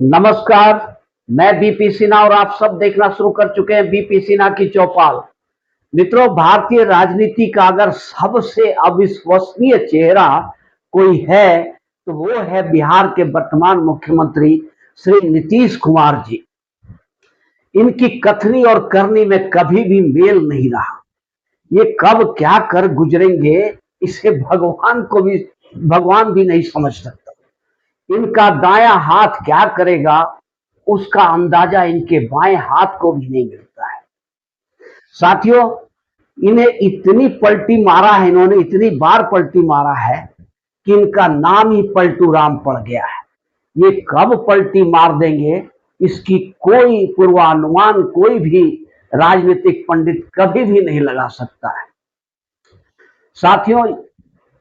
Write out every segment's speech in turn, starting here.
नमस्कार। मैं बीपी सिन्हा और आप सब देखना शुरू कर चुके हैं बीपी सिन्हा की चौपाल। मित्रों, भारतीय राजनीति का अगर सबसे अविश्वसनीय चेहरा कोई है तो वो है बिहार के वर्तमान मुख्यमंत्री श्री नीतीश कुमार जी। इनकी कथनी और करनी में कभी भी मेल नहीं रहा। ये कब क्या कर गुजरेंगे इसे भगवान भी नहीं समझ सकता। इनका दायां हाथ क्या करेगा उसका अंदाजा इनके बाएं हाथ को भी नहीं मिलता है। साथियों, इन्हें इतनी पलटी मारा है, इन्होंने इतनी बार पलटी मारा है कि इनका नाम ही पलटू राम पड़ गया है। ये कब पलटी मार देंगे इसकी कोई पूर्वानुमान कोई भी राजनीतिक पंडित कभी भी नहीं लगा सकता है। साथियों,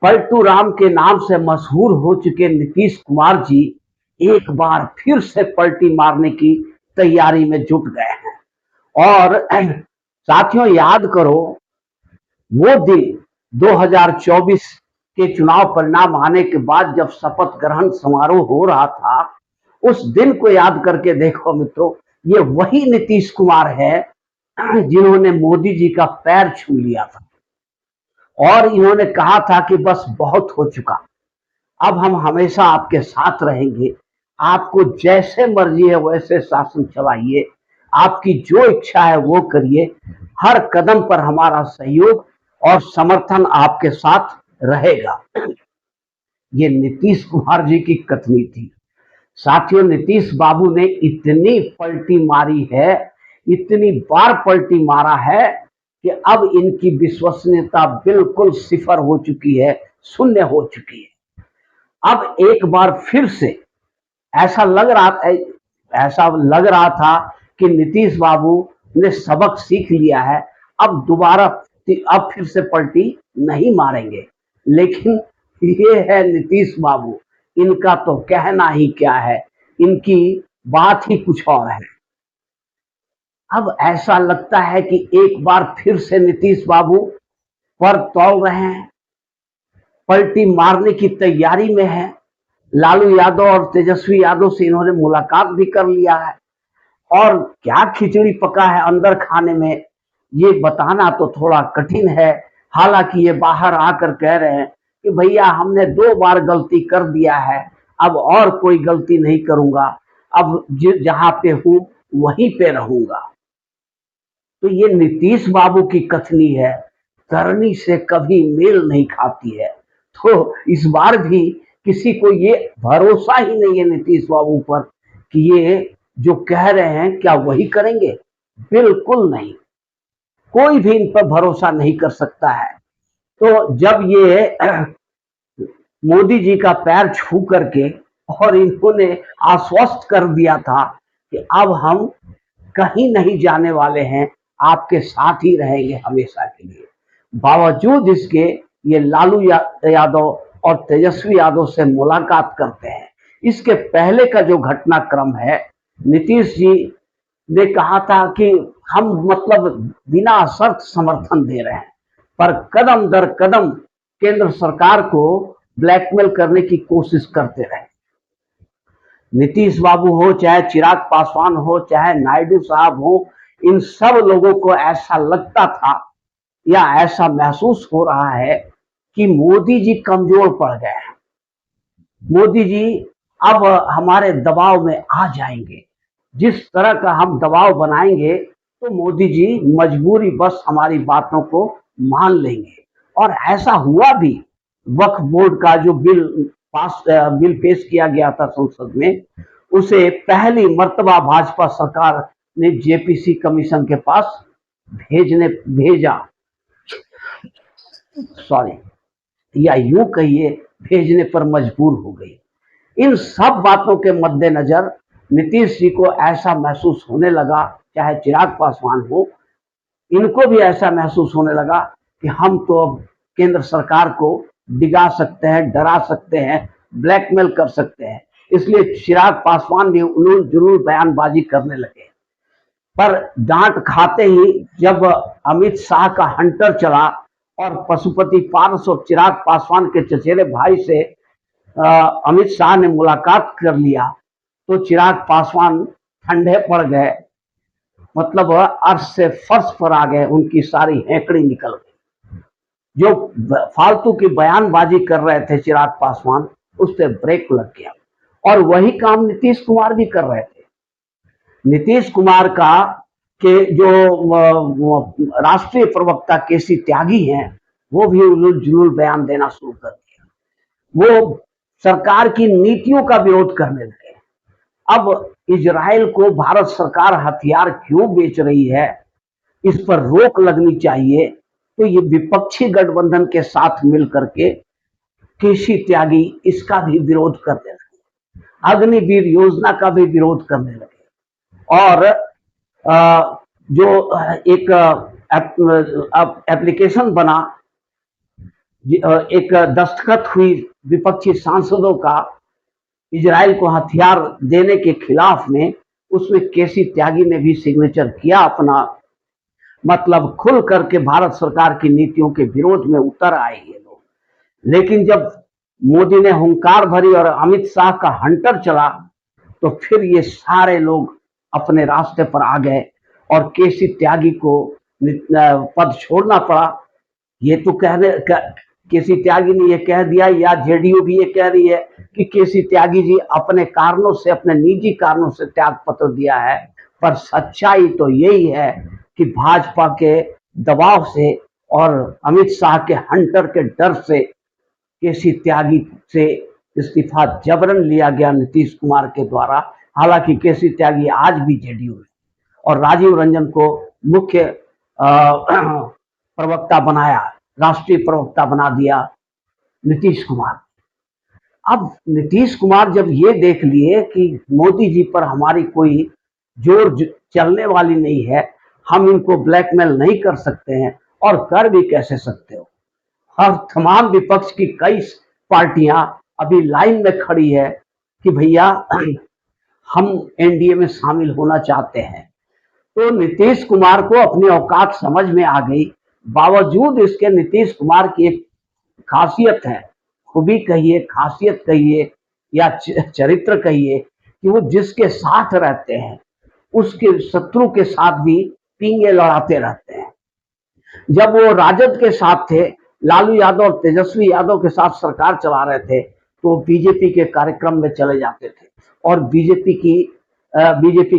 पलटू राम के नाम से मशहूर हो चुके नीतीश कुमार जी एक बार फिर से पलटी मारने की तैयारी में जुट गए हैं। और साथियों, याद करो वो दिन 2024 के चुनाव परिणाम आने के बाद जब शपथ ग्रहण समारोह हो रहा था, उस दिन को याद करके देखो मित्रों, ये वही नीतीश कुमार है जिन्होंने मोदी जी का पैर छू लिया था और इन्होंने कहा था कि बस बहुत हो चुका, अब हम हमेशा आपके साथ रहेंगे, आपको जैसे मर्जी है वैसे शासन चलाइए, आपकी जो इच्छा है वो करिए, हर कदम पर हमारा सहयोग और समर्थन आपके साथ रहेगा। ये नीतीश कुमार जी की कथनी थी। साथियों, नीतीश बाबू ने इतनी पलटी मारी है, इतनी बार पलटी मारा है कि अब इनकी विश्वसनीयता बिल्कुल सिफर हो चुकी है, शून्य हो चुकी है। अब एक बार फिर से ऐसा लग रहा था कि नीतीश बाबू ने सबक सीख लिया है, अब दोबारा अब फिर से पलटी नहीं मारेंगे। लेकिन ये है नीतीश बाबू, इनका तो कहना ही क्या है, इनकी बात ही कुछ और है। अब ऐसा लगता है कि एक बार फिर से नीतीश बाबू पर तौल रहे हैं, पलटी मारने की तैयारी में है। लालू यादव और तेजस्वी यादव से इन्होंने मुलाकात भी कर लिया है और क्या खिचड़ी पका है अंदर खाने में ये बताना तो थोड़ा कठिन है। हालांकि ये बाहर आकर कह रहे हैं कि भैया हमने 2 बार गलती कर दिया है, अब और कोई गलती नहीं करूंगा, अब जहां पे हूं वहीं पे रहूंगा। तो ये नीतीश बाबू की कथनी है, करनी से कभी मेल नहीं खाती है। तो इस बार भी किसी को ये भरोसा ही नहीं है नीतीश बाबू पर कि ये जो कह रहे हैं क्या वही करेंगे। बिल्कुल नहीं, कोई भी इन पर भरोसा नहीं कर सकता है। तो जब ये मोदी जी का पैर छू करके और इन्होंने आश्वस्त कर दिया था कि अब हम कहीं नहीं जाने वाले हैं, आपके साथ ही रहेंगे हमेशा के लिए, बावजूद इसके ये लालू यादव और तेजस्वी यादव से मुलाकात करते हैं। इसके पहले का जो घटनाक्रम है, नीतीश जी ने कहा था कि हम मतलब बिना शर्त समर्थन दे रहे हैं, पर कदम दर कदम केंद्र सरकार को ब्लैकमेल करने की कोशिश करते रहे। नीतीश बाबू हो, चाहे चिराग पासवान हो, चाहे नायडू साहब हो, इन सब लोगों को ऐसा लगता था या ऐसा महसूस हो रहा है कि मोदी जी कमजोर पड़ गए हैं, मोदी जी अब हमारे दबाव में आ जाएंगे, जिस तरह का हम दबाव बनाएंगे तो मोदी जी मजबूरी बस हमारी बातों को मान लेंगे। और ऐसा हुआ भी। वक्फ बोर्ड का जो बिल पेश किया गया था संसद में, उसे पहली मर्तबा भाजपा सरकार ने जेपीसी कमीशन के पास भेजा, सॉरी, या यूं कहिए भेजने पर मजबूर हो गई। इन सब बातों के मद्देनजर नीतीश जी को ऐसा महसूस होने लगा, चाहे चिराग पासवान हो, इनको भी ऐसा महसूस होने लगा कि हम तो अब केंद्र सरकार को डिगा सकते हैं, डरा सकते हैं, ब्लैकमेल कर सकते हैं। इसलिए चिराग पासवान भी उलूल जुलूल बयानबाजी करने लगे। पर डांट खाते ही जब अमित शाह का हंटर चला और पशुपति पारस और चिराग पासवान के चचेरे भाई से अमित शाह ने मुलाकात कर लिया, तो चिराग पासवान ठंडे पड़ गए, मतलब अर्श से फर्श पर आ गए, उनकी सारी हेकड़ी निकल गई। जो फालतू की बयानबाजी कर रहे थे चिराग पासवान, उस पर ब्रेक लग गया। और वही काम नीतीश कुमार भी कर रहे थे। नीतीश कुमार का के जो राष्ट्रीय प्रवक्ता केसी त्यागी हैं, वो भी उलूल जुलूल बयान देना शुरू कर दिया। वो सरकार की नीतियों का विरोध करने लगे। अब इजराइल को भारत सरकार हथियार क्यों बेच रही है, इस पर रोक लगनी चाहिए। तो ये विपक्षी गठबंधन के साथ मिलकर के केसी त्यागी इसका भी विरोध करने लगे, अग्निवीर योजना का भी विरोध करने लगे। और जो एक एप्लीकेशन बना, एक दस्तखत हुई विपक्षी सांसदों का इजराइल को हथियार देने के खिलाफ में, उसमें केसी त्यागी ने भी सिग्नेचर किया अपना। मतलब खुल करके भारत सरकार की नीतियों के विरोध में उतर आए ये लोग। लेकिन जब मोदी ने हुंकार भरी और अमित शाह का हंटर चला, तो फिर ये सारे लोग अपने रास्ते पर आ गए और केसी त्यागी को पद छोड़ना पड़ा। ये तो केसी त्यागी ने ये कह दिया, या जेडीयू भी ये कह रही है कि केसी त्यागी जी अपने कारणों से, अपने निजी कारणों से त्याग पत्र दिया है। पर सच्चाई तो यही है कि भाजपा के दबाव से और अमित शाह के हंटर के डर से केसी त्यागी से इस्तीफा जबरन लिया गया नीतीश कुमार के द्वारा। हालांकि केसी त्यागी आज भी जेडीयू में, और राजीव रंजन को मुख्य प्रवक्ता बनाया, राष्ट्रीय प्रवक्ता बना दिया नीतीश कुमार। अब नीतीश कुमार जब ये देख लिए कि मोदी जी पर हमारी कोई जोर चलने वाली नहीं है, हम इनको ब्लैकमेल नहीं कर सकते हैं, और कर भी कैसे सकते हो। और तमाम विपक्ष की कई पार्टियां अभी लाइन में खड़ी है कि भैया हम एनडीए में शामिल होना चाहते हैं। तो नीतीश कुमार को अपनी औकात समझ में आ गई। बावजूद इसके नीतीश कुमार की एक खासियत है, खूबी कहिए, खासियत कहिए या चरित्र कहिए, कि वो जिसके साथ रहते हैं उसके शत्रु के साथ भी पींगे लड़ाते रहते हैं। जब वो राजद के साथ थे, लालू यादव और तेजस्वी यादव के साथ सरकार चला रहे थे, तो बीजेपी के कार्यक्रम में चले जाते थे और बीजेपी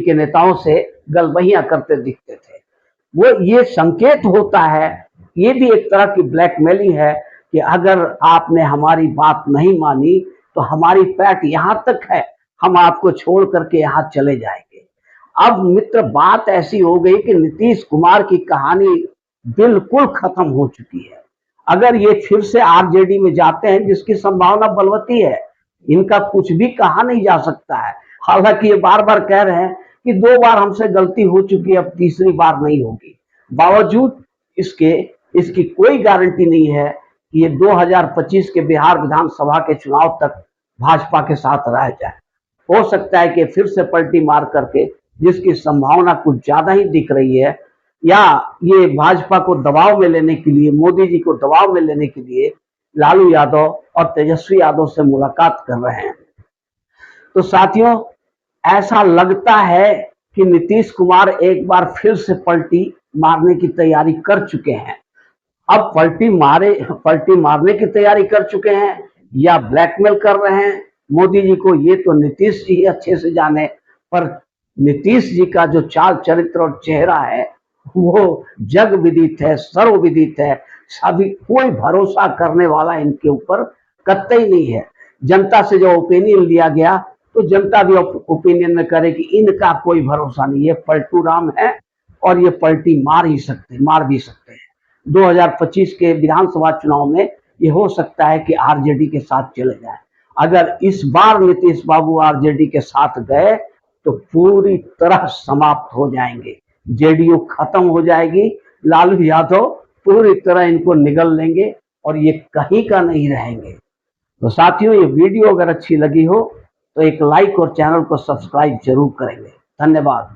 के नेताओं से गलबहियां करते दिखते थे। वो ये संकेत होता है, ये भी एक तरह की ब्लैकमेलिंग है कि अगर आपने हमारी बात नहीं मानी तो हमारी पैठ यहां तक है, हम आपको छोड़ करके यहां चले जाएंगे। अब मित्र, बात ऐसी हो गई कि नीतीश कुमार की कहानी बिल्कुल खत्म हो चुकी है। अगर ये फिर से आरजेडी में जाते हैं, जिसकी संभावना बलवती है, इनका कुछ भी कहा नहीं जा सकता है। हालांकि ये बार बार कह रहे हैं कि 2 बार हमसे गलती हो चुकी है, अब तीसरी बार नहीं होगी। बावजूद इसकी कोई गारंटी नहीं है कि ये 2025 के बिहार विधानसभा के चुनाव तक भाजपा के साथ रह जाए। हो सकता है कि फिर से पलटी मार करके, जिसकी संभावना कुछ ज्यादा ही दिख रही है, या ये भाजपा को दबाव में लेने के लिए, मोदी जी को दबाव में लेने के लिए लालू यादव और तेजस्वी यादव से मुलाकात कर रहे हैं। तो साथियों, ऐसा लगता है कि नीतीश कुमार एक बार फिर से पलटी मारने की तैयारी कर चुके हैं। अब पलटी मारने की तैयारी कर चुके हैं या ब्लैकमेल कर रहे हैं मोदी जी को, ये तो नीतीश जी अच्छे से जाने। पर नीतीश जी का जो चाल चरित्र और चेहरा है, वो जग विदित है, सर्व विदित है। सभी कोई भरोसा करने वाला इनके ऊपर कतई नहीं है। जनता से जो ओपिनियन लिया गया, तो जनता भी ओपिनियन में करे कि इनका कोई भरोसा नहीं है, पलटू राम है और ये पलटी मार भी सकते हैं। 2025 के विधानसभा चुनाव में ये हो सकता है कि आरजेडी के साथ चले जाए। अगर इस बार नीतीश बाबू आरजेडी के साथ गए तो पूरी तरह समाप्त हो जाएंगे, जेडीयू खत्म हो जाएगी, लालू यादव पूरी तरह इनको निगल लेंगे और ये कहीं का नहीं रहेंगे। तो साथियों, ये वीडियो अगर अच्छी लगी हो तो एक लाइक और चैनल को सब्सक्राइब जरूर करेंगे। धन्यवाद।